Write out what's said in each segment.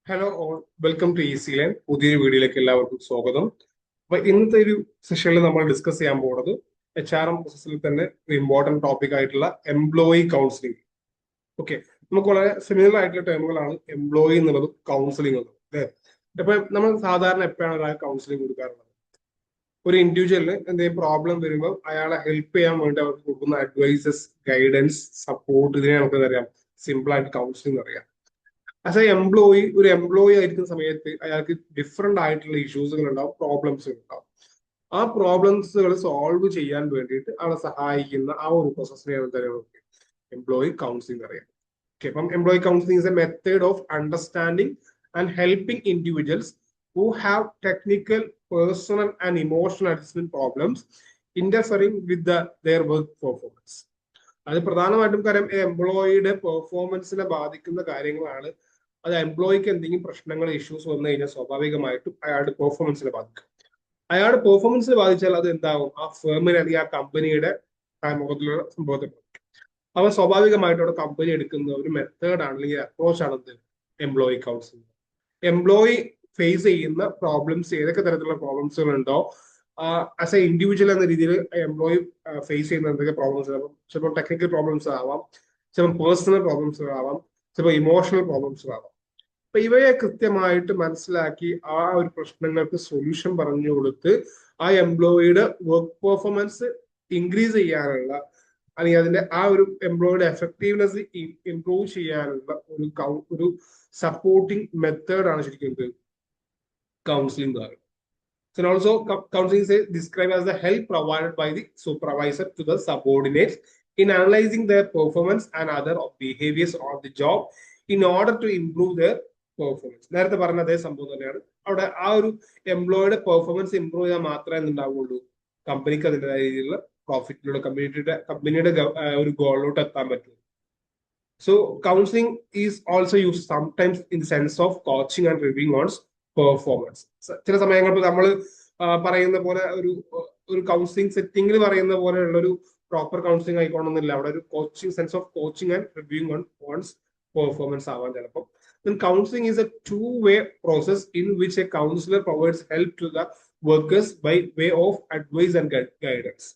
Hello all welcome to easy line. പുതിയൊരു വീഡിയോയിലേക്ക് എല്ലാവർക്കും സ്വാഗതം. അപ്പൊ ഇന്നത്തെ ഒരു സെഷനിൽ നമ്മൾ ഡിസ്കസ് ചെയ്യാൻ പോകുന്നത് HR പ്രോസസ്സിൽ തന്നെ ഒരു ഇമ്പോർട്ടന്റ് ടോപ്പിക് ആയിട്ടുള്ള എംപ്ലോയി കൗൺസിലിംഗ്. ഓക്കെ, നമുക്ക് വളരെ സിമിലർ ആയിട്ടുള്ള ടേമുകളാണ് എംപ്ലോയി എന്നുള്ളതും കൗൺസിലിംഗ് എന്നുള്ളത് അല്ലേ. അപ്പൊ നമ്മൾ സാധാരണ എപ്പോഴാണ് ഒരാൾ കൗൺസിലിംഗ് കൊടുക്കാറുള്ളത്? ഒരു ഇൻഡിവിജ്വലിന് എന്തെങ്കിലും പ്രോബ്ലം വരുമ്പോൾ അയാളെ ഹെൽപ്പ് ചെയ്യാൻ വേണ്ടി അവർക്ക് കൊടുക്കുന്ന അഡ്വൈസസ്, ഗൈഡൻസ്, സപ്പോർട്ട്, ഇതിനെ നമുക്ക് അറിയാം സിമ്പിൾ ആയിട്ട് കൗൺസിലിംഗ് അറിയാം. ആസ് എ എംപ്ലോയി, ഒരു എംപ്ലോയി ആയിരിക്കുന്ന സമയത്ത് അയാൾക്ക് ഡിഫറെന്റ് ആയിട്ടുള്ള ഇഷ്യൂസുകൾ ഉണ്ടാവും, പ്രോബ്ലംസ് ഉണ്ടാവും. ആ പ്രോബ്ലംസുകൾ സോൾവ് ചെയ്യാൻ വേണ്ടിയിട്ട് ആളെ സഹായിക്കുന്ന ആ ഒരു പ്രോസസ്സിനെയാണ് എന്താ പറയുക, എംപ്ലോയി കൗൺസിലിംഗ് അറിയാം. ഓക്കെ, അപ്പം employee counselling is A method of understanding and helping individuals who have technical, personal, and emotional adjustment problems interfering with their work performance. അത് പ്രധാനമായിട്ടും കാര്യം എംപ്ലോയിയുടെ പെർഫോമൻസിനെ ബാധിക്കുന്ന കാര്യങ്ങളാണ്. അത് എംപ്ലോയിക്ക് എന്തെങ്കിലും പ്രശ്നങ്ങൾ, ഇഷ്യൂസ് വന്നു കഴിഞ്ഞാൽ സ്വാഭാവികമായിട്ടും അയാളുടെ പെർഫോമൻസിനെ ബാധിക്കും. അയാളുടെ പെർഫോമൻസിനെ ബാധിച്ചാൽ അത് എന്താവും, ആ ഫേമിന് അല്ലെങ്കിൽ ആ കമ്പനിയുടെ മുഖത്തിലുള്ള സംഭവത്തെ ബാധിക്കും. അവ സ്വാഭാവികമായിട്ടും അവിടെ കമ്പനി എടുക്കുന്ന ഒരു മെത്തേഡാണ് അല്ലെങ്കിൽ അപ്രോച്ച് ആണ് എന്ത്, എംപ്ലോയി കൗൺസിലിംഗ്. എംപ്ലോയി ഫേസ് ചെയ്യുന്ന പ്രോബ്ലംസ്, ഏതൊക്കെ തരത്തിലുള്ള പ്രോബ്ലംസുകൾ ഉണ്ടോ, ആസ് എ ഇൻഡിവിജ്വൽ എന്ന രീതിയിൽ എംപ്ലോയി ഫേസ് ചെയ്യുന്ന എന്തൊക്കെ പ്രോബ്ലംസ് ആവാം. ചിലപ്പോൾ ടെക്നിക്കൽ പ്രോബ്ലംസ് ആവാം, ചിലപ്പോൾ പേഴ്സണൽ പ്രോബ്ലംസ് ആവാം, ചിലപ്പോൾ ഇമോഷണൽ പ്രോബ്ലംസ് ആവാം. അപ്പൊ ഇവയെ കൃത്യമായിട്ട് മനസ്സിലാക്കി ആ ഒരു പ്രശ്നങ്ങൾക്ക് സൊല്യൂഷൻ പറഞ്ഞു കൊടുത്ത് ആ എംപ്ലോയിയുടെ വർക്ക് പെർഫോമൻസ് ഇൻക്രീസ് ചെയ്യാനുള്ള, അല്ലെങ്കിൽ അതിന്റെ ആ ഒരു എംപ്ലോയിയുടെ എഫക്റ്റീവ്നെസ് ഇംപ്രൂവ് ചെയ്യാനുള്ള ഒരു സപ്പോർട്ടിംഗ് മെത്തേഡാണ് ശരിക്കും counseling are. So also counseling is described as the help provided by the supervisor to the subordinates in analyzing their performance and other behaviors on the job in order to improve their performance. നേരത്തെ പറഞ്ഞ അതേ സംഭവം തന്നെയാണ് അവിടെ. ആ ഒരു എംപ്ലോയിയുടെ performance improve ചെയ്താൽ മാത്രമേ എന്തുണ്ടാവുള്ളൂ, കമ്പനിക്ക് അതിൻ്റെതായ രീതിയിലുള്ള പ്രോഫിറ്റിലൂടെ കമ്പനിയുടെ ഒരു ഗോളിലോട്ട് എത്താൻ പറ്റും. So counseling is also used sometimes in the sense of coaching and reviewing on performance. ചില സമയങ്ങളിൽ നമ്മൾ പറയുന്ന പോലെ ഒരു കൗൺസിലിംഗ് സെറ്റിംഗിൽ പറയുന്ന പോലെയുള്ള ഒരു പ്രോപ്പർ കൗൺസിലിംഗ് ആയിക്കോണമെന്നില്ല. അവിടെ ഒരു coaching, sense of coaching and reviewing on one's performance ആവാൻ ചിലപ്പോൾ. Counseling is a two-way process in which a counselor provides help to the workers by way of advice and guidance.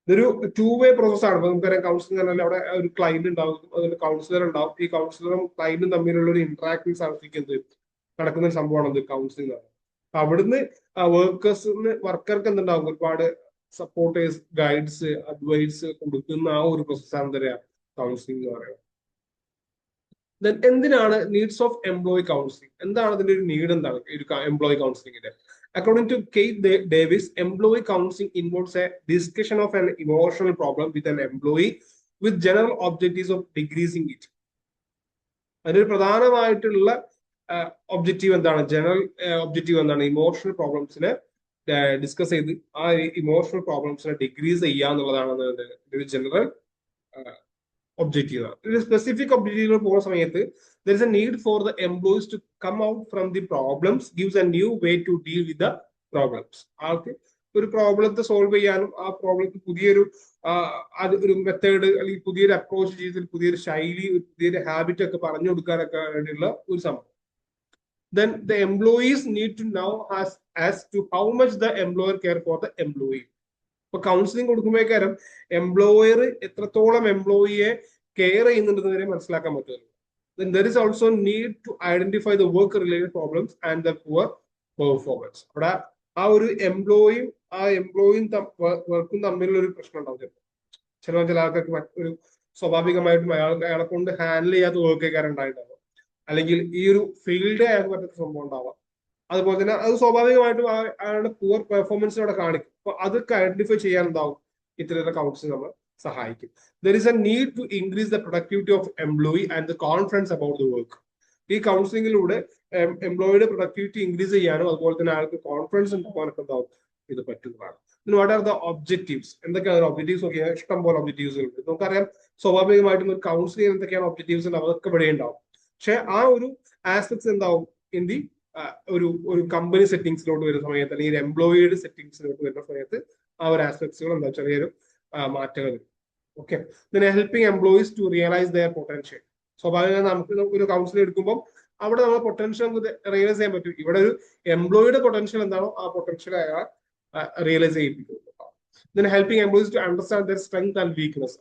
ഇതൊരു two way process ആണ്. നമുക്കറിയാം counselling പറഞ്ഞാൽ അവിടെ ഒരു client ഉണ്ടാവും, അതിൽ കൗൺസിലർ ഉണ്ടാവും. ഈ കൗൺസിലറും ക്ലയന്റും തമ്മിലുള്ള ഒരു ഇന്ററാക്ഷൻ സാധിക്കുന്നത് നടക്കുന്ന ഒരു സംഭവമാണ് കൗൺസിലിംഗ് ആണ്. അവിടുന്ന് വർക്കർക്ക് എന്തുണ്ടാവും, ഒരുപാട് സപ്പോർട്ടേഴ്സ്, ഗൈഡ്സ്, അഡ്വൈസ് കൊടുക്കുന്ന ആ ഒരു പ്രോസസ്സാണ് എന്താ പറയുക, കൗൺസിലിംഗ് എന്ന് പറയുന്നത്. എന്തിനാണ് നീഡ്സ് ഓഫ് എംപ്ലോയി കൗൺസിലിംഗ്, എന്താണ് അതിന്റെ ഒരു നീഡ്, എന്താണ് ഒരു employee കൗൺസിലിംഗിന്റെ? According to Kate Davis, employee counseling involves a discussion of an emotional problem with an employee with general objectives of decreasing it. അതിനൊരു പ്രധാനമായിട്ടുള്ള ഒബ്ജക്റ്റീവ് എന്താണ്, ജനറൽ ഒബ്ജക്റ്റീവ് എന്താണ്, emotional പ്രോബ്ലംസിനെ discuss ചെയ്ത് ആ ഇമോഷണൽ പ്രോബ്ലംസിനെ ഡിക്രീസ് ചെയ്യുക എന്നുള്ളതാണ് ഒരു ജനറൽ ഒബ്ജക്റ്റീവ്. ഒരു സ്പെസിഫിക് ഒബ്ജക്റ്റീവ് പോകുന്ന സമയത്ത് there is a need for the employees to come out from the problems, gives a new way to deal with the problems. ആൾക്ക് ഒരു പ്രോബ്ലത്തെ സോൾവ് ചെയ്യാനും ആ പ്രോബ്ലത്തിന് പുതിയൊരു ഒരു മെത്തേഡ് അല്ലെങ്കിൽ പുതിയൊരു അപ്രോച്ച് ചെയ്ത് പുതിയൊരു ശൈലി, പുതിയൊരു ഹാബിറ്റ് ഒക്കെ പറഞ്ഞു കൊടുക്കാനൊക്കെ വേണ്ടിയുള്ള ഒരു സംഭവം. Then the employees need to know as to how much the employer care for the employee. ഇപ്പൊ കൗൺസിലിംഗ് കൊടുക്കുമ്പോഴേക്കാരും എംപ്ലോയർ എത്രത്തോളം എംപ്ലോയിയെ കെയർ ചെയ്യുന്നുണ്ടെന്ന് വരെ മനസ്സിലാക്കാൻ പറ്റുമല്ലോ. Then there is also need to identify the work related problems and the poor performance. അവിടെ ആ ഒരു എംപ്ലോയിയും വർക്കും തമ്മിലുള്ള ഒരു പ്രശ്നം ഉണ്ടാവും. ചില ആൾക്കാർക്ക് ഒരു സ്വാഭാവികമായിട്ടും അയാളെ കൊണ്ട് ഹാൻഡിൽ ചെയ്യാത്ത വർക്കൊക്കെ ഉണ്ടായിട്ടുണ്ടാവും, അല്ലെങ്കിൽ ഈ ഒരു ഫീൽഡ് അയാൾക്ക് പറ്റുന്ന സംഭവം ഉണ്ടാവാം. അതുപോലെ തന്നെ അത് സ്വാഭാവികമായിട്ടും അയാളുടെ പുവർ പെർഫോമൻസ് അവിടെ കാണിക്കും. അപ്പൊ അതൊക്കെ ഐഡന്റിഫൈ ചെയ്യാൻ എന്താവും, ഇത്തരത്തിലുള്ള കൗൺസിലിംഗ് നമ്മൾ സഹായിക്കും. There is a need to increase the productivity of employee and the confidence about the work. ഈ കൗൺസിലിംഗിലൂടെ എംപ്ലോയിയുടെ പ്രൊഡക്ടിവിറ്റി ഇൻക്രീസ് ചെയ്യാനും അതുപോലെ തന്നെ ആൾക്ക് കോൺഫിഡൻസ് ഉണ്ടാക്കാനൊക്കെ എന്താവും ഇത് പറ്റുന്നതാണ്. വാട്ട് ആർ ദ ഒബ്ജക്റ്റീവ്സ്, എന്തൊക്കെയാണ് ഒബ്ജക്റ്റീവ്സ്? നോക്കിയാൽ ഇഷ്ടം പോലെ ഒബ്ജക്റ്റീവ്സ് ഉണ്ട്. നമുക്കറിയാം സ്വാഭാവികമായിട്ടും ഒരു കൗൺസിലിംഗ് എന്തൊക്കെയാണ് ഒബ്ജക്റ്റീവ്സ് ഉണ്ട്, അതൊക്കെ ഇവിടെ ഉണ്ടാവും. പക്ഷെ ആ ഒരു ആസ്പെക്ട്സ് എന്താവും ഇൻ ദി ഒരു കമ്പനി സെറ്റിംഗ്സിലോട്ട് വരുന്ന സമയത്ത്, അല്ലെങ്കിൽ എംപ്ലോയിയുടെ സെറ്റിംഗ്സിലോട്ട് വരുന്ന സമയത്ത് ആ ഒരു ആസ്പെക്ട്സുകൾ എന്താ ചെറിയൊരു മാറ്റങ്ങൾ വരും. Okay, helping employees to realise their potential. സ്വാഭാവികമായി നമുക്ക് ഒരു കൗൺസിലിംഗ് എടുക്കുമ്പോൾ അവിടെ നമ്മൾ പൊട്ടൻഷ്യൽ നമുക്ക് റിയലൈസ് ചെയ്യാൻ പറ്റും. ഇവിടെ ഒരു എംപ്ലോയിയുടെ പൊട്ടൻഷ്യൽ എന്താണോ ആ പൊട്ടൻഷ്യൽ അയാൾ realise ചെയ്യിപ്പിക്കുന്നു. then helping employees to understand their strength and weakness,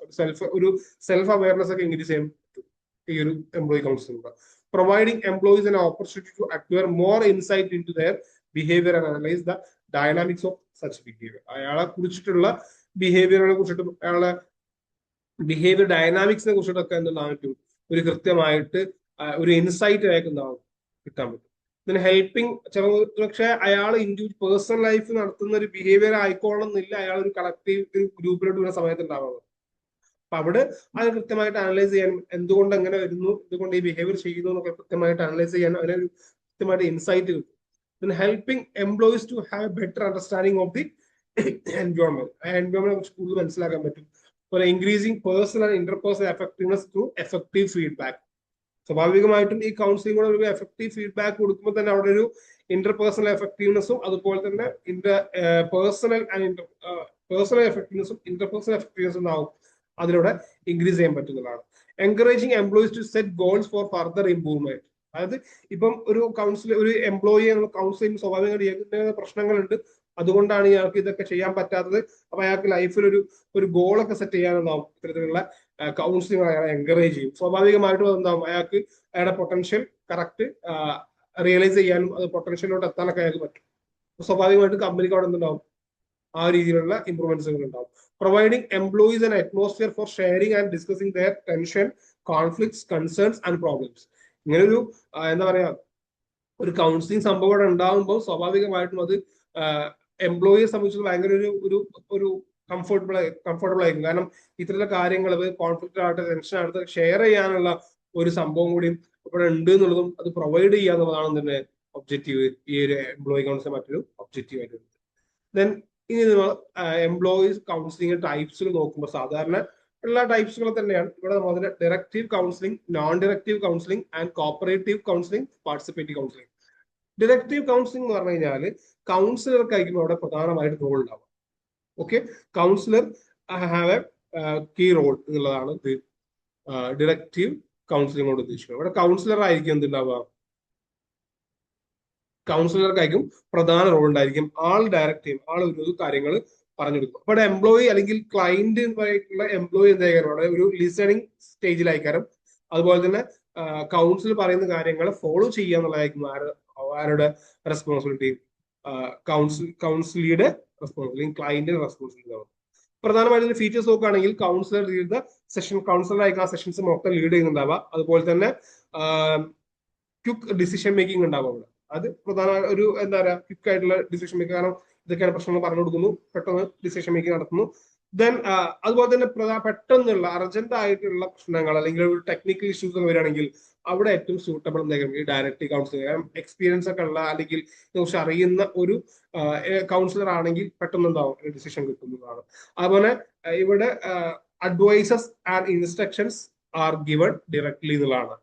ഒരു സെൽഫ് അവയർനെസ് ഒക്കെ ഇൻക്രീസ് ചെയ്യാൻ പറ്റും ഈ ഒരു employee counselling. Providing employees an opportunity to acquire more insight into their behavior and analyze the dynamics of such behavior. അയാളെ കുറിച്ചിട്ടുള്ള ബിഹേവിയറിനെ കുറിച്ചിട്ടും അയാളെ ബിഹേവിയർ ഡൈനാമിക്സിനെ കുറിച്ചിട്ടൊക്കെ എന്താണ് ഒരു കൃത്യമായിട്ട് ഒരു ഇൻസൈറ്റ് അയാൾക്ക് എന്താണ് കിട്ടാൻ പറ്റും. പിന്നെ ഹെൽപ്പിംഗ് പക്ഷെ അയാൾ പേഴ്സണൽ ലൈഫ് നടത്തുന്ന ഒരു ബിഹേവിയർ ആയിക്കോളണമെന്നില്ല അയാൾ ഒരു കളക്റ്റീവ് ഒരു ഗ്രൂപ്പിലോട്ട് വരുന്ന സമയത്ത് ഉണ്ടാവുന്നത്. അപ്പൊ അവിടെ അത് കൃത്യമായിട്ട് അനലൈസ് ചെയ്യാൻ എന്തുകൊണ്ട് എങ്ങനെ വരുന്നു, എന്തുകൊണ്ട് ഈ ബിഹേവിയർ ചെയ്യുന്നു എന്നൊക്കെ കൃത്യമായിട്ട് അനലൈസ് ചെയ്യാൻ അതിനൊരു കൃത്യമായിട്ട് ഇൻസൈറ്റ് കിട്ടും. പിന്നെ helping employees to have better understanding of the environment, ആ എൻവയോൺമെന്റിനെ കുറിച്ച് കൂടുതൽ മനസ്സിലാക്കാൻ പറ്റും. അതുപോലെ increasing personal and interpersonal effectiveness through effective feedback. സ്വാഭാവികമായിട്ടും ഈ കൗൺസിലിംഗ് കൂടെ ഒരു എഫക്റ്റീവ് ഫീഡ്ബാക്ക് കൊടുക്കുമ്പോൾ തന്നെ അവിടെ ഒരു ഇന്റർപേഴ്സണൽ എഫക്റ്റീവ്നെസ്സും അതുപോലെ തന്നെ പേഴ്സണൽ എഫക്റ്റീവ്നെസ്സും ഇന്റർപേഴ്സണൽ എഫക്റ്റീവ്നെസ്സും ആവും അതിലൂടെ ഇൻക്രീസ് ചെയ്യാൻ പറ്റുന്നതാണ്. Encouraging employees to set goals for further improvement. അതായത് ഇപ്പം ഒരു ഒരു എംപ്ലോയി കൗൺസിലിംഗ് സ്വാഭാവികമായിട്ട് പ്രശ്നങ്ങളുണ്ട്, അതുകൊണ്ടാണ് ഇയാൾക്ക് ഇതൊക്കെ ചെയ്യാൻ പറ്റാത്തത്. അപ്പൊ അയാൾക്ക് ലൈഫിൽ ഒരു ഗോളൊക്കെ സെറ്റ് ചെയ്യാനുണ്ടാവും. ഇത്തരത്തിലുള്ള കൗൺസിലിംഗ് അയാളെ എൻകറേജ് ചെയ്യും. സ്വാഭാവികമായിട്ടും അതെന്താവും അയാൾക്ക് അയാളുടെ പൊട്ടൻഷ്യൽ കറക്റ്റ് റിയലൈസ് ചെയ്യാനും അത് പൊട്ടൻഷ്യലിലോട്ട് എത്താനൊക്കെ അയാൾക്ക് പറ്റും. സ്വാഭാവികമായിട്ടും കമ്പനിക്ക് അവിടെ എന്തുണ്ടാവും ആ രീതിയിലുള്ള ഇംപ്രൂവ്മെന്റ്സുകൾ ഉണ്ടാവും. Providing employees an atmosphere for sharing and discussing their tension, conflicts, concerns and problems. ഇങ്ങനെ ഒരു എന്താ പറയാ ഒരു കൗൺസിലിംഗ് സംഭവം അവിടെ ഉണ്ടാകുമ്പോൾ സ്വാഭാവികമായിട്ടും അത് എംപ്ലോയിയെ സംബന്ധിച്ച് ഭയങ്കര ഒരു കംഫർട്ടബിൾ ആയിരിക്കും. കാരണം ഇത്തരത്തിലുള്ള കാര്യങ്ങൾ കോൺഫ്ലിക്റ്റ് ആയിട്ട് ടെൻഷൻ ആയിട്ട് ഷെയർ ചെയ്യാനുള്ള ഒരു സംഭവം കൂടി ഇവിടെ ഉണ്ട് എന്നുള്ളതും അത് പ്രൊവൈഡ് ചെയ്യുക എന്നുള്ളതാണ് തന്നെ ഒബ്ജക്റ്റീവ്, ഈ ഒരു എംപ്ലോയി കൗൺസിലിംഗ് മറ്റൊരു ഒബ്ജക്റ്റീവ് ആയിട്ട്. ദെൻ ഇനി നിങ്ങൾ എംപ്ലോയീസ് കൗൺസിലിംഗ് ടൈപ്സുകൾ നോക്കുമ്പോൾ സാധാരണ എല്ലാ ടൈപ്സുകൾ തന്നെയാണ് ഇവിടെ നമ്മൾ directive counselling, non directive counselling and cooperative counselling, participative counselling. Directive counselling എന്ന് പറഞ്ഞു കഴിഞ്ഞാൽ കൗൺസിലർക്കായിരിക്കും അവിടെ പ്രധാനമായിട്ട് റോൾ ഉണ്ടാവുക. Okay, counsellor have a key role എന്നുള്ളതാണ് ഇത് ഡയറക്റ്റീവ് കൗൺസിലിംഗ് കൊണ്ട് ഉദ്ദേശിക്കുന്നത്. ഇവിടെ കൗൺസിലർ ആയിരിക്കും എന്തുണ്ടാവുക, കൗൺസിലർക്കായിരിക്കും പ്രധാന റോൾ ഉണ്ടായിരിക്കും. ആൾ ഡയറക്റ്റ് ചെയ്യും, ആൾ ഒരു കാര്യങ്ങൾ പറഞ്ഞു കൊടുക്കും. ഇവിടെ എംപ്ലോയി അല്ലെങ്കിൽ ക്ലയന്റ് ആയിട്ടുള്ള എംപ്ലോയി എന്തായാലും അവിടെ ഒരു ലിസണിങ് സ്റ്റേജിലായിക്കാരം. അതുപോലെ തന്നെ കൗൺസിൽ പറയുന്ന കാര്യങ്ങൾ ഫോളോ ചെയ്യുക എന്നുള്ളതായിരിക്കും ആരുടെ റെസ്പോൺസിബിലിറ്റി, കൗൺസിലിയുടെ റെസ്പോൺസിബിലിറ്റി, ക്ലയന്റിന്റെ റെസ്പോൺസിബിലിറ്റി ആണ്. പ്രധാനമായിട്ടും ഫീച്ചേഴ്സ് നോക്കുകയാണെങ്കിൽ കൗൺസിലർ ലീഡ് സെഷൻ, കൗൺസിലർ ആയിരിക്കും ആ സെഷൻസ് മൊത്തം ലീഡ് ചെയ്യുന്നുണ്ടാവുക. അതുപോലെ തന്നെ ക്വിക്ക് ഡിസിഷൻ മേക്കിംഗ് ഉണ്ടാവുക അവിടെ. അത് പ്രധാന ഒരു എന്താ പറയാ ക്വിക്ക് ആയിട്ടുള്ള ഡിസിഷൻ മേക്കിംഗ്. കാരണം ഇതൊക്കെയാണ് പ്രശ്നങ്ങൾ പറഞ്ഞു കൊടുക്കുന്നു, പെട്ടെന്ന് ഡിസിഷൻ മേക്കിംഗ് നടത്തുന്നു. ദെൻ അതുപോലെ തന്നെ പെട്ടെന്നുള്ള അർജന്റ് ആയിട്ടുള്ള പ്രശ്നങ്ങൾ അല്ലെങ്കിൽ ഒരു ടെക്നിക്കൽ ഇഷ്യൂസ് വരികയാണെങ്കിൽ അവിടെ ഏറ്റവും സൂട്ടബിൾ എന്തായിരിക്കും ഈ ഡയറക്റ്റീവ് കൗൺസിലർ. കാരണം എക്സ്പീരിയൻസ് ഒക്കെ ഉള്ള അല്ലെങ്കിൽ ഇതിനെക്കുറിച്ച് അറിയുന്ന ഒരു കൗൺസിലർ ആണെങ്കിൽ പെട്ടെന്ന് എന്താവും ഡിസിഷൻ കിട്ടുന്നതാണ്. അതുപോലെ ഇവിടെ advices and instructions are given directly എന്നുള്ളതാണ്.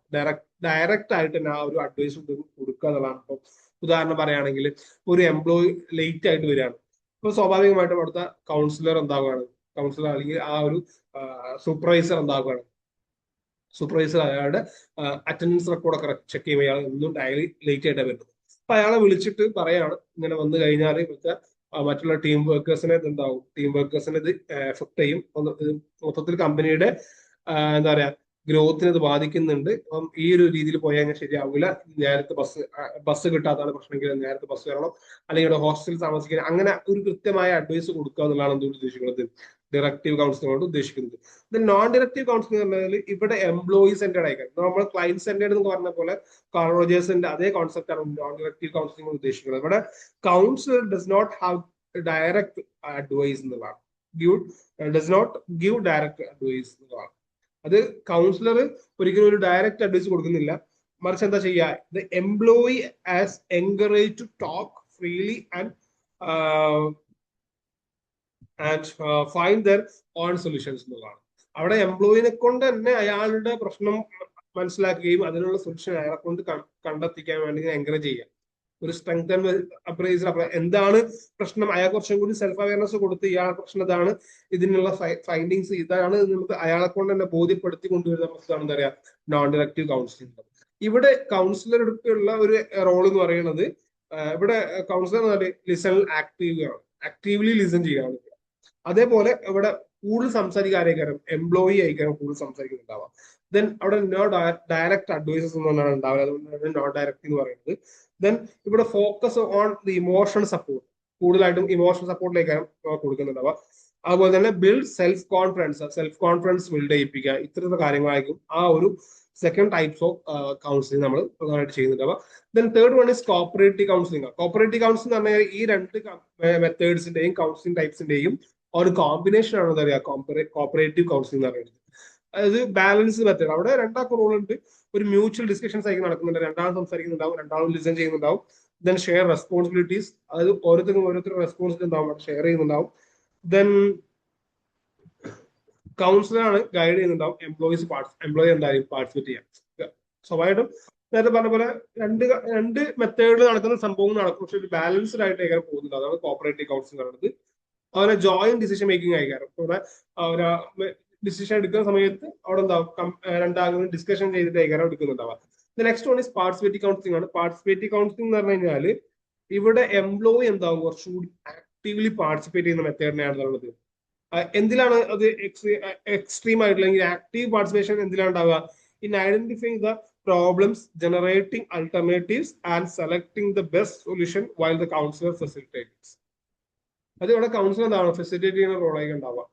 ഡയറക്റ്റ് ആയിട്ട് തന്നെ ആ ഒരു അഡ്വൈസ് കൊടുക്കുക എന്നുള്ളതാണ്. ഇപ്പൊ ഉദാഹരണം പറയുകയാണെങ്കിൽ ഒരു എംപ്ലോയി ലേറ്റ് ആയിട്ട് വരികയാണ്, ഇപ്പൊ സ്വാഭാവികമായിട്ടും അടുത്ത കൗൺസിലർ എന്താവുകയാണ്, കൗൺസിലർ അല്ലെങ്കിൽ ആ ഒരു സൂപ്പർവൈസർ എന്താവുകയാണ്, സൂപ്പർവൈസർ അയാളുടെ അറ്റൻഡൻസ് റെക്കോർഡൊക്കെ ചെക്ക് ചെയ്യുമ്പോൾ അയാൾ ഒന്നും ഡയലി ലേറ്റ് ആയിട്ടാണ് വരുന്നത്. അപ്പൊ അയാളെ വിളിച്ചിട്ട് പറയാണ് ഇങ്ങനെ വന്നു കഴിഞ്ഞാൽ ഇവിടുത്തെ മറ്റുള്ള ടീം വർക്കേഴ്സിനെ എന്താവും, ടീം വർക്കേഴ്സിനെ ഇത് എഫക്ട് ചെയ്യും, മൊത്തത്തിൽ കമ്പനിയുടെ എന്താ പറയാ ഗ്രോത്തിനെ ഇത് ബാധിക്കുന്നുണ്ട്. അപ്പം ഈ ഒരു രീതിയിൽ പോയാൽ കഴിഞ്ഞാൽ ശരിയാവില്ല, നേരത്തെ ബസ് കിട്ടാത്തതാണ് പ്രശ്നമെങ്കിൽ നേരത്തെ ബസ് വരണം, അല്ലെങ്കിൽ ഇവിടെ ഹോസ്റ്റലിൽ താമസിക്കാൻ, അങ്ങനെ ഒരു കൃത്യമായ അഡ്വൈസ് കൊടുക്കുക എന്നുള്ളതാണ് എന്തുകൊണ്ട് ഉദ്ദേശിക്കുന്നത് ഡയറക്റ്റീവ് കൗൺസിലിംഗ് കൊണ്ട് ഉദ്ദേശിക്കുന്നത്. ഇത് നോൺ ഡയറക്റ്റീവ് കൗൺസിലിംഗ് എന്ന് പറഞ്ഞാൽ ഇവിടെ എംപ്ലോയി സെന്റേഡ് ആയിരിക്കും. നമ്മൾ ക്ലയന്റ് സെന്റേഡ് എന്ന് പറഞ്ഞ പോലെ കാൾ റോജേഴ്സിന്റെ അതേ കോൺസെപ്റ്റ് ആണ് നോൺ ഡയറക്റ്റീവ് കൗൺസിലിംഗ് കൊണ്ട് ഉദ്ദേശിക്കുന്നത്. ഇവിടെ counsellor does not have direct advice എന്നുള്ളതാണ്, does not give direct advice എന്നുള്ളതാണ്. അത് കൗൺസിലർ ഒരിക്കലും ഒരു ഡയറക്റ്റ് അഡ്വൈസ് കൊടുക്കുന്നില്ല, മറിച്ച് എന്താ ചെയ്യുക, the employee is encourage to talk freely and find their own solutions എന്നുള്ളതാണ്. അവിടെ എംപ്ലോയിനെ കൊണ്ട് തന്നെ അയാളുടെ പ്രശ്നം മനസ്സിലാക്കുകയും അതിനുള്ള സൊല്യൂഷൻ അയാളെ കൊണ്ട് കണ്ടെത്തിക്കാൻ വേണ്ടി എൻകറേജ് ചെയ്യുക. ഒരു സ്ട്രെങ്ത് ആൻഡ് അപ്രൈസർ എന്താണ് പ്രശ്നം, അയാൾ കുറച്ചും കൂടി സെൽഫ് അവയർനെസ് കൊടുത്ത് ഇയാളുടെ പ്രശ്നം ഇതാണ്, ഇതിനുള്ള ഫൈൻഡിങ്സ് ഇതാണ് നമുക്ക് അയാളെ കൊണ്ട് തന്നെ ബോധ്യപ്പെടുത്തി കൊണ്ടുവരുന്ന പ്രശ്നമാണ് എന്താ പറയാ നോൺ ഡയറക്റ്റീവ് കൗൺസിലിംഗ്. ഇവിടെ കൗൺസിലർക്കുള്ള ഒരു റോൾ എന്ന് പറയുന്നത് ഇവിടെ കൗൺസിലർ ലിസൺ ആക്റ്റീവ്ലി ലിസൺ ചെയ്യാണ്. അതേപോലെ ഇവിടെ കൂടുതൽ സംസാരിക്കാനും എംപ്ലോയി ആയിരിക്കണം കൂടുതൽ സംസാരിക്കുന്നുണ്ടാവാം. ദെൻ അവിടെ നോ ഡയറക്റ്റ് അഡ്വൈസസ് ഒന്നും ഉണ്ടാവില്ല, അതുകൊണ്ടാണ് നോ ഡയറക്റ്റ് എന്ന് പറയുന്നത്. ദെൻ ഇവിടെ focus on the emotional support, കൂടുതലായിട്ടും ഇമോഷണൽ സപ്പോർട്ടിലേക്കാണ് കൊടുക്കുന്നുണ്ടാവുക. അതുപോലെ തന്നെ ബിൽഡ് സെൽഫ് കോൺഫിഡൻസ് ബിൽഡ് ചെയ്യിപ്പിക്കുക, ഇത്തരത്തിലുള്ള കാര്യങ്ങളായിരിക്കും ആ ഒരു സെക്കൻഡ് ടൈപ്സ് ഓഫ് കൗൺസിലിംഗ് നമ്മൾ പ്രധാനമായിട്ട് ചെയ്യുന്നുണ്ടാവുക. Then third one is cooperative counselling. Cooperative counselling എന്ന് പറഞ്ഞാൽ ഈ രണ്ട് മെത്തേഡ്സിന്റെയും കൗൺസിലിംഗ് ടൈപ്സിന്റെയും ഒരു കോമ്പിനേഷൻ ആണ് എന്താ പറയുക കോപ്പറേറ്റീവ് കൗൺസിലിംഗ് എന്ന് പറയുന്നത്. അതായത് ബാലൻസ് മെത്തേഡ്. അവിടെ രണ്ടാൾക്ക് റോൾ ഉണ്ട്. ഒരു മ്യൂച്വൽ ഡിസ്കഷൻസ് ആയിരിക്കും നടക്കുന്നുണ്ട്, രണ്ടാളും സംസാരിക്കുന്നുണ്ടാവും, രണ്ടാളും ലിസൺ ചെയ്യുന്നുണ്ടാവും. ദെൻ ഷെയർ റെസ്പോൺസിബിലിറ്റീസ്, അതായത് ഓരോരുത്തരും റെസ്പോൺസിബിലിറ്റി ഉണ്ടാവും, ഷെയർ ചെയ്യുന്നുണ്ടാവും. ദെൻ കൗൺസിലറാണ് ഗൈഡ് ചെയ്യുന്നുണ്ടാവും, എംപ്ലോയി എന്തായാലും പാർട്ടിസിപ്പേറ്റ് ചെയ്യാം. സ്വാഭാവികമായിട്ടും നേരത്തെ പറഞ്ഞ പോലെ രണ്ട് മെത്തേഡിൽ നടക്കുന്ന സംഭവം നടക്കും, പക്ഷെ ഒരു ബാലൻസ്ഡ് ആയിട്ട് എങ്ങനെ പോകുന്നുണ്ട്, അതാണ് കോപ്പറേറ്റീവ് കൗൺസിലിംഗ് പറയുന്നത്. അതുപോലെ ജോയിന്റ് ഡിസിഷൻ മേക്കിംഗ് ആയിരിക്കും. ഇവിടെ ഡിസിഷൻ എടുക്കുന്ന സമയത്ത് അവിടെ എന്താവും, രണ്ടാളും ഡിസ്കഷൻ ചെയ്തിട്ടായിരിക്കും എടുക്കുന്നുണ്ടാവുക. Next one is participative counselling ആണ്. പാർട്ടിസിപ്പേറ്റീവ് കൗൺസിലിംഗ് എന്ന് പറഞ്ഞു കഴിഞ്ഞാൽ ഇവിടെ എംപ്ലോയി എന്താവും കുറച്ചുകൂടി ആക്റ്റീവ്ലി പാർട്ടിസിപ്പേറ്റ് ചെയ്യുന്ന മെത്തേഡിനെയാണെന്നുള്ളത്. എന്തിലാണ് അത് എക്സ്ട്രീം ആയിട്ടുള്ള ആക്റ്റീവ് പാർട്ടിസിപ്പേഷൻ എന്തിലാണ് ഉണ്ടാവുക? In identifying the problems, generating alternatives and selecting the best solution while the councillor facilitates. അത് ഇവിടെ കൗൺസിലർ എന്താണ് ഫെസിലിറ്റേറ്റ് ചെയ്യുന്ന റോളായി ഉണ്ടാവുക.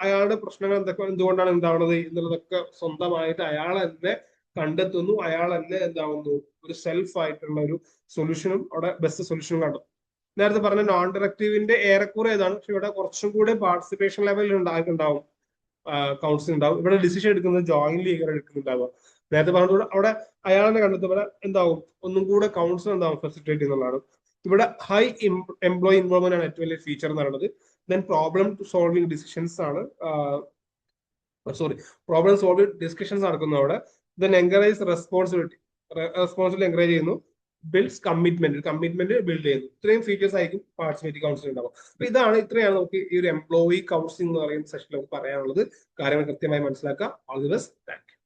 അയാളുടെ പ്രശ്നങ്ങൾ എന്തുകൊണ്ടാണ് ഉണ്ടാവുന്നത് എന്നുള്ളതൊക്കെ സ്വന്തമായിട്ട് അയാൾ തന്നെ കണ്ടെത്തുന്നു, അയാൾ തന്നെ എന്താവുന്നു ഒരു സെൽഫ് ആയിട്ടുള്ള ഒരു സൊല്യൂഷനും അവിടെ ബെസ്റ്റ് സൊല്യൂഷനും കണ്ടെത്തും. നേരത്തെ പറഞ്ഞ നോൺ ഡയറക്റ്റീവിന്റെ ഏറെക്കുറെ ഏതാണ്, പക്ഷെ ഇവിടെ കുറച്ചും കൂടെ പാർട്ടിസിപ്പേഷൻ ലെവലിൽ ഉണ്ടാവും കൗൺസിൽ ഉണ്ടാവും. ഇവിടെ ഡിസിഷൻ എടുക്കുന്നത് ജോയിന്റ്ലി എടുക്കുന്നുണ്ടാവുക. നേരത്തെ പറഞ്ഞ അവിടെ അയാളെ കണ്ടെത്തുമ്പോൾ എന്താവും ഒന്നും കൂടെ കൗൺസിൽ എന്താവും ഫെസിലിറ്റേറ്റ് ചെയ്യുന്നതാണ്. ഇവിടെ ഹൈ എംപ്ലോയി ഇൻവോൾവ്മെന്റ് ആണ് ഏറ്റവും വലിയ ഫീച്ചർ എന്ന് പറയുന്നത്. ദെൻ പ്രോബ്ലം സോൾവിംഗ് ഡിസിഷൻസ് ആണ്, പ്രോബ്ലം സോൾവിംഗ് ഡിസ്കഷൻസ് നടക്കുന്നു അവിടെ. ദെൻ എൻകറേജ് റെസ്പോൺസിബിലിറ്റി എൻകറേജ് ചെയ്യുന്നു. ബിൽഡ്സ് കമ്മിറ്റ്മെന്റ് ബിൽഡ് ചെയ്യുന്നു. ഇത്രയും ഫീച്ചേഴ്സ് ആയിരിക്കും പാർട്ടിസിപ്പേറ്റീവ് കൗൺസിലിംഗ് ഉണ്ടാവുക. അപ്പൊ ഇത്രയാണ് നമുക്ക് ഈ ഒരു എംപ്ലോയി കൗൺസിലിംഗ് എന്ന് പറയുന്ന സെഷനിൽ നമുക്ക് പറയാനുള്ളത്. കാര്യങ്ങൾ കൃത്യമായി മനസ്സിലാക്കുക. All the best. Thank you.